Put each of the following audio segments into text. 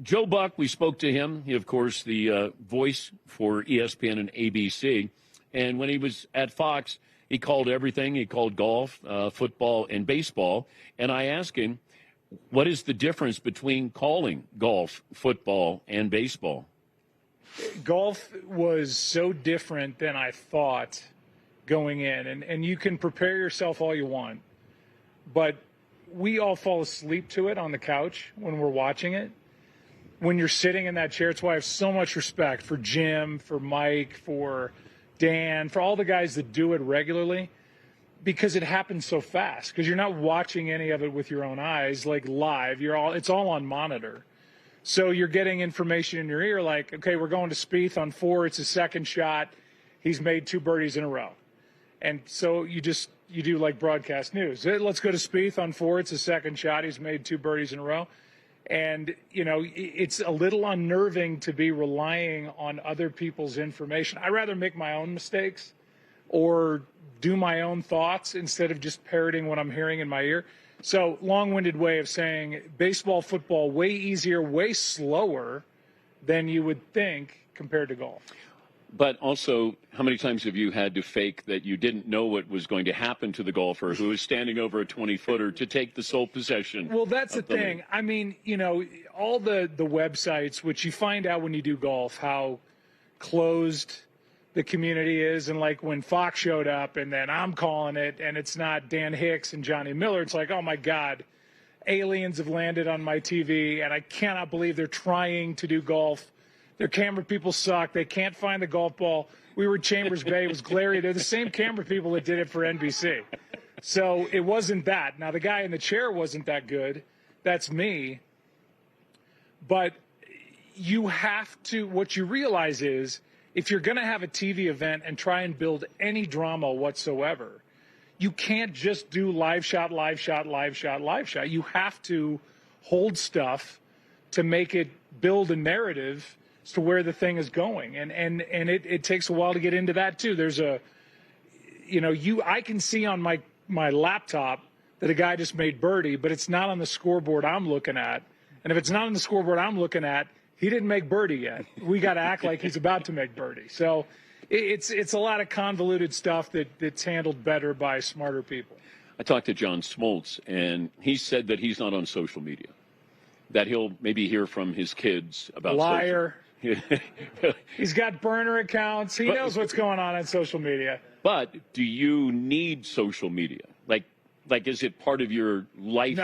Joe Buck, we spoke to him. He, of course, the voice for ESPN and ABC. And when he was at Fox, he called everything. He called golf, football, and baseball. And I asked him, what is the difference between calling golf, football, and baseball? Golf was so different than I thought going in. And you can prepare yourself all you want. But we all fall asleep to it on the couch when we're watching it. When you're sitting in that chair, it's why I have so much respect for Jim, for Mike, for Dan, for all the guys that do it regularly, because it happens so fast. Because you're not watching any of it with your own eyes, like live. It's all on monitor. So you're getting information in your ear like, okay, we're going to Spieth on 4. It's his second shot. He's made 2 birdies in a row. And so you do like broadcast news. Let's go to Spieth on 4. It's his second shot. He's made 2 birdies in a row. And, it's a little unnerving to be relying on other people's information. I'd rather make my own mistakes or do my own thoughts instead of just parroting what I'm hearing in my ear. So long-winded way of saying baseball, football, way easier, way slower than you would think compared to golf. But also, how many times have you had to fake that you didn't know what was going to happen to the golfer who was standing over a 20-footer to take the sole possession? Well, that's the thing. I mean, all the websites, which you find out when you do golf, how closed the community is. And like when Fox showed up and then I'm calling it and it's not Dan Hicks and Johnny Miller, it's like, oh, my God, aliens have landed on my TV and I cannot believe they're trying to do golf. Their camera people suck. They can't find the golf ball. We were at Chambers Bay. It was glary. They're the same camera people that did it for NBC. So it wasn't that. Now, the guy in the chair wasn't that good. That's me. But you have to – what you realize is if you're going to have a TV event and try and build any drama whatsoever, you can't just do live shot, live shot, live shot, live shot. You have to hold stuff to make it build a narrative – to where the thing is going. And it takes a while to get into that too. There's I can see on my laptop that a guy just made birdie, but it's not on the scoreboard I'm looking at. And if it's not on the scoreboard I'm looking at, he didn't make birdie yet. We got to act like he's about to make birdie. So it's a lot of convoluted stuff that's handled better by smarter people. I talked to John Smoltz, and he said that he's not on social media, that he'll maybe hear from his kids about Liar. He's got burner accounts. He knows what's going on social media. But do you need social media? Like, is it part of your life?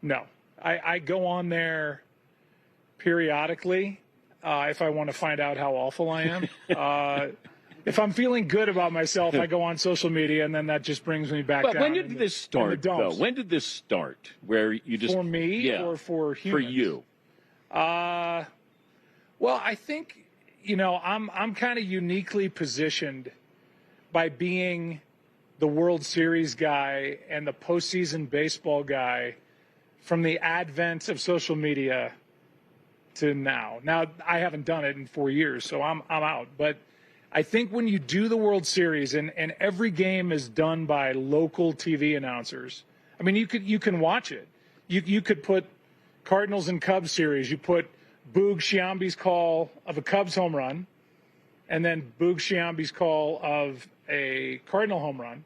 No. I go on there periodically if I want to find out how awful I am. If I'm feeling good about myself, I go on social media, and then that just brings me back down. But when did this start, though? When did this start? Where you just for me or for humans? For you. Well, I think, I'm kind of uniquely positioned by being the World Series guy and the postseason baseball guy from the advent of social media to now. Now, I haven't done it in 4 years, so I'm out. But I think when you do the World Series and every game is done by local TV announcers, I mean, you can watch it. You could put Cardinals and Cubs series. You put Boog Sciambi's call of a Cubs home run, and then Boog Sciambi's call of a Cardinal home run,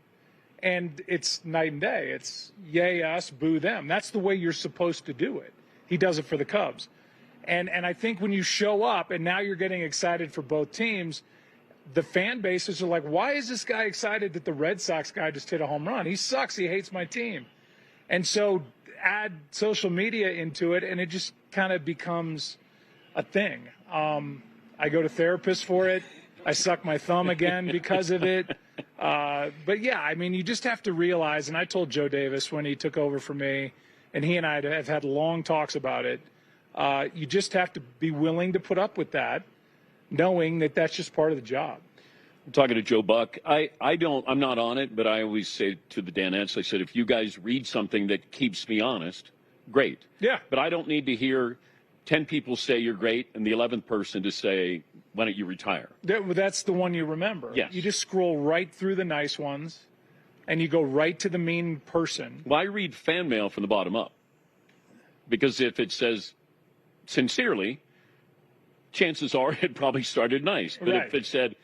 and it's night and day. It's yay us, boo them. That's the way you're supposed to do it. He does it for the Cubs. And I think when you show up and now you're getting excited for both teams, the fan bases are like, why is this guy excited that the Red Sox guy just hit a home run? He sucks. He hates my team. And so add social media into it, and it just kind of becomes a thing. I go to therapists for it. I suck my thumb again because of it. But yeah, I mean, you just have to realize, and I told Joe Davis when he took over for me, and he and I have had long talks about it, you just have to be willing to put up with that, knowing that that's just part of the job. I'm talking to Joe Buck. I'm not on it, but I always say to the Danettes, I said, if you guys read something that keeps me honest, great. Yeah. But I don't need to hear 10 people say you're great and the 11th person to say, why don't you retire? That's the one you remember. Yes. You just scroll right through the nice ones, and you go right to the mean person. Well, I read fan mail from the bottom up. Because if it says sincerely, chances are it probably started nice. But Right. if it said,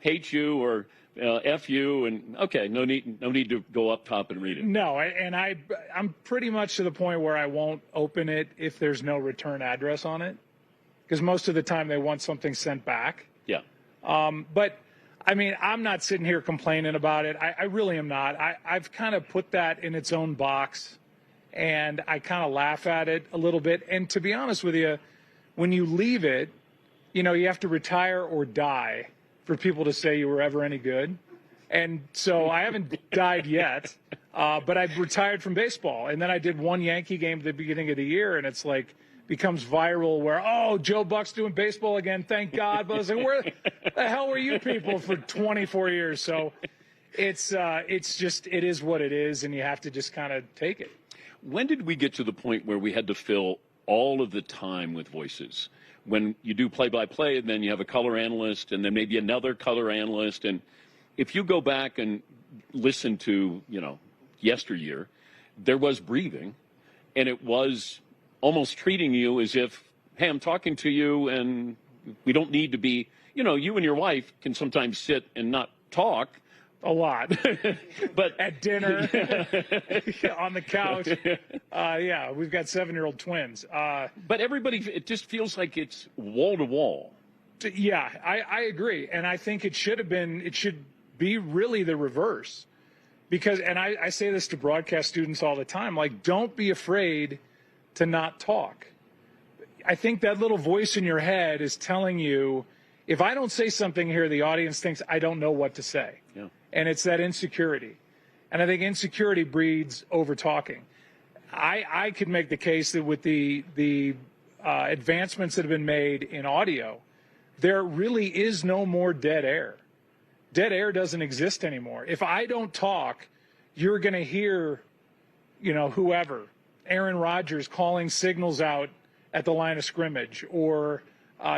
hate you or F you, and okay, no need to go up top and read it. No, and I'm pretty much to the point where I won't open it if there's no return address on it, because most of the time they want something sent back. Yeah. But, I mean, I'm not sitting here complaining about it. I really am not. I've kind of put that in its own box, and I kind of laugh at it a little bit. And to be honest with you, when you leave it, you know, you have to retire or die for people to say you were ever any good. And so I haven't died yet, but I've retired from baseball. And then I did one Yankee game at the beginning of the year, and it's like becomes viral where, oh, Joe Buck's doing baseball again, thank God. But I was like, where the hell were you people for 24 years? So it's just, it is what it is, and you have to just kind of take it. When did we get to the point where we had to fill all of the time with voices? When you do play-by-play, and then you have a color analyst, and then maybe another color analyst. And if you go back and listen to, you know, yesteryear, there was breathing, and it was almost treating you as if, hey, I'm talking to you, and we don't need to be, you know, you and your wife can sometimes sit and not talk. A lot. But at dinner, on the couch. Yeah, we've got 7-year-old twins. But everybody, it just feels like it's wall to wall. Yeah, I agree. And I think it should be really the reverse. Because, and I say this to broadcast students all the time, like, don't be afraid to not talk. I think that little voice in your head is telling you, if I don't say something here, the audience thinks I don't know what to say. Yeah. And it's that insecurity. And I think insecurity breeds over talking. I could make the case that with the advancements that have been made in audio, there really is no more dead air. Dead air doesn't exist anymore. If I don't talk, you're going to hear, you know, whoever, Aaron Rodgers calling signals out at the line of scrimmage, or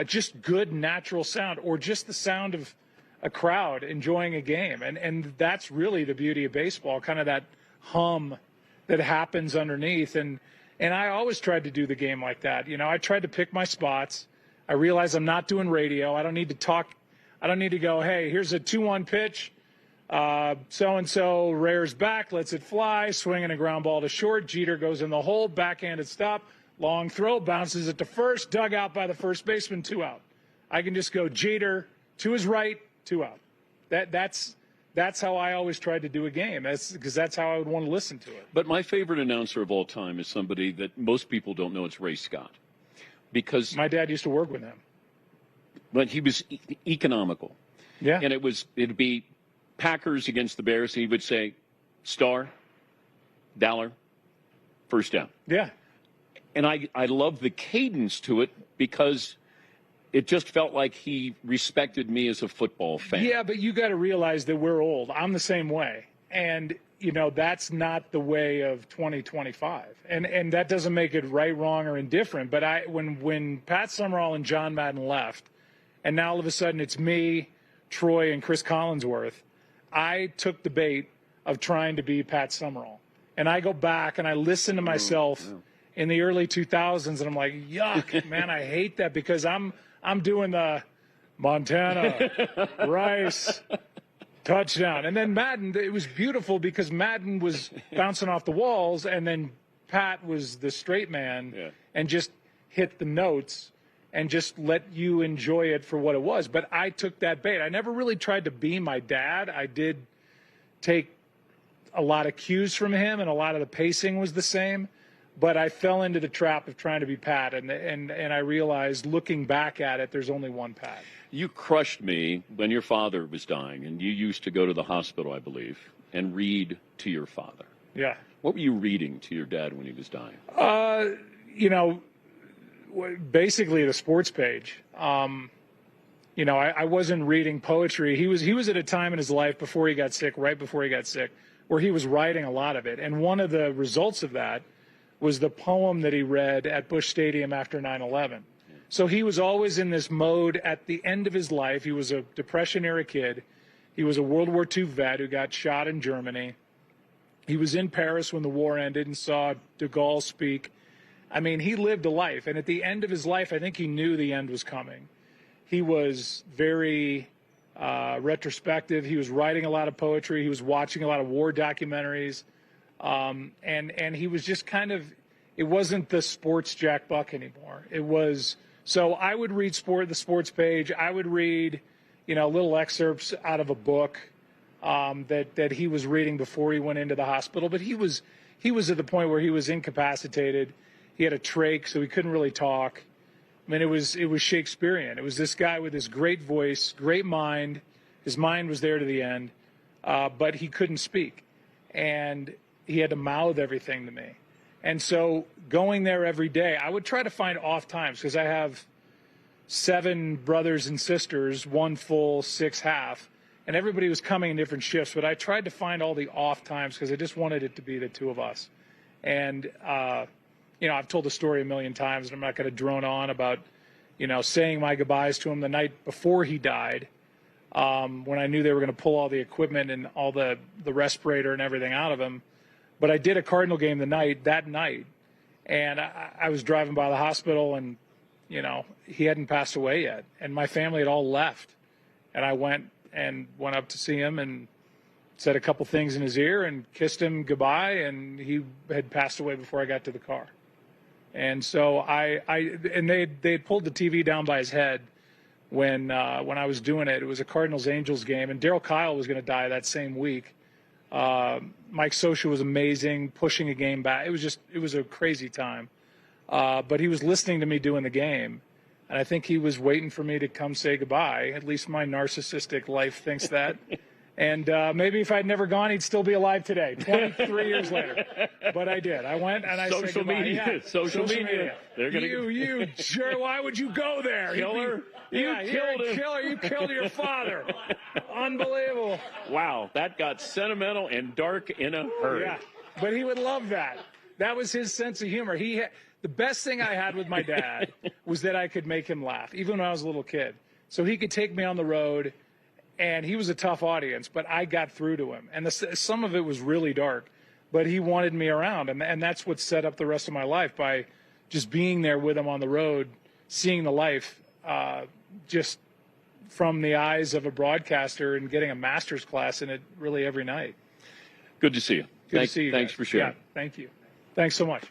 just good natural sound, or just the sound of a crowd enjoying a game. And that's really the beauty of baseball, kind of that hum that happens underneath. And I always tried to do the game like that. You know, I tried to pick my spots. I realize I'm not doing radio. I don't need to talk. I don't need to go, hey, here's a 2-1 pitch. So-and-so rears back, lets it fly, swinging a ground ball to short. Jeter goes in the hole, backhanded stop, long throw, bounces it to first, dug out by the first baseman, 2 out. I can just go Jeter to his right, 2 out. That's how I always tried to do a game. Because that's how I would want to listen to it. But my favorite announcer of all time is somebody that most people don't know. It's Ray Scott, because my dad used to work with him. But he was economical. Yeah. And it'd be Packers against the Bears. He would say, star, dollar, first down. Yeah. And I love the cadence to it, because it just felt like he respected me as a football fan. Yeah, but you got to realize that we're old. I'm the same way. And, you know, that's not the way of 2025. And that doesn't make it right, wrong, or indifferent. But when Pat Summerall and John Madden left, and now all of a sudden it's me, Troy, and Chris Collinsworth, I took the bait of trying to be Pat Summerall. And I go back and I listen to myself in the early 2000s, and I'm like, yuck, man, I hate that, because I'm doing the Montana, Rice, touchdown. And then Madden, it was beautiful because Madden was bouncing off the walls, and then Pat was the straight man and just hit the notes and just let you enjoy it for what it was. But I took that bait. I never really tried to be my dad. I did take a lot of cues from him, and a lot of the pacing was the same. But I fell into the trap of trying to be Pat, and I realized, looking back at it, there's only one Pat. You crushed me when your father was dying, and you used to go to the hospital, I believe, and read to your father. Yeah. What were you reading to your dad when he was dying? You know, basically the sports page. You know, I wasn't reading poetry. He was at a time in his life before he got sick, right before he got sick, where he was writing a lot of it. And one of the results of that was the poem that he read at Busch Stadium after 9/11. So he was always in this mode at the end of his life. He was a Depression-era kid. He was a World War II vet who got shot in Germany. He was in Paris when the war ended and saw de Gaulle speak. I mean, he lived a life, and at the end of his life, I think he knew the end was coming. He was very retrospective. He was writing a lot of poetry. He was watching a lot of war documentaries, and he was just kind of. It wasn't the sports Jack Buck anymore. It was. So I would read the sports page. I would read, little excerpts out of a book that he was reading before he went into the hospital. But he was at the point where he was incapacitated. He had a trach, so he couldn't really talk. I mean, it was Shakespearean. It was this guy with this great voice, great mind. His mind was there to the end, but he couldn't speak, and he had to mouth everything to me. And so going there every day, I would try to find off times because I have 7 brothers and sisters, 1 full, 6 half, and everybody was coming in different shifts. But I tried to find all the off times because I just wanted it to be the two of us. And I've told the story a million times, and I'm not going to drone on about, saying my goodbyes to him the night before he died, when I knew they were going to pull all the equipment and all the respirator and everything out of him. But I did a Cardinal game that night, and I was driving by the hospital, and, he hadn't passed away yet, and my family had all left. And I went up to see him and said a couple things in his ear and kissed him goodbye, and he had passed away before I got to the car. And so they had pulled the TV down by his head when I was doing it. It was a Cardinals-Angels game, and Darryl Kyle was going to die that same week. Mike Scioscia was amazing, pushing a game back. It was a crazy time. But he was listening to me doing the game, and I think he was waiting for me to come say goodbye. At least my narcissistic life thinks that. And maybe if I'd never gone, he'd still be alive today, 23 years later. But I did. I went and I said goodbye. Social media. They're gonna... You sure? Why would you go there? Killer. You killed him. Killer. You killed your father. Unbelievable. Wow, that got sentimental and dark in a hurry. Yeah, but he would love that. That was his sense of humor. The best thing I had with my dad was that I could make him laugh, even when I was a little kid. So he could take me on the road. And he was a tough audience, but I got through to him. And some of it was really dark, but he wanted me around. And that's what set up the rest of my life, by just being there with him on the road, seeing the life just from the eyes of a broadcaster and getting a master's class in it really every night. Good to see you. Good to see you Thanks guys. for sharing. Yeah, thank you. Thanks so much.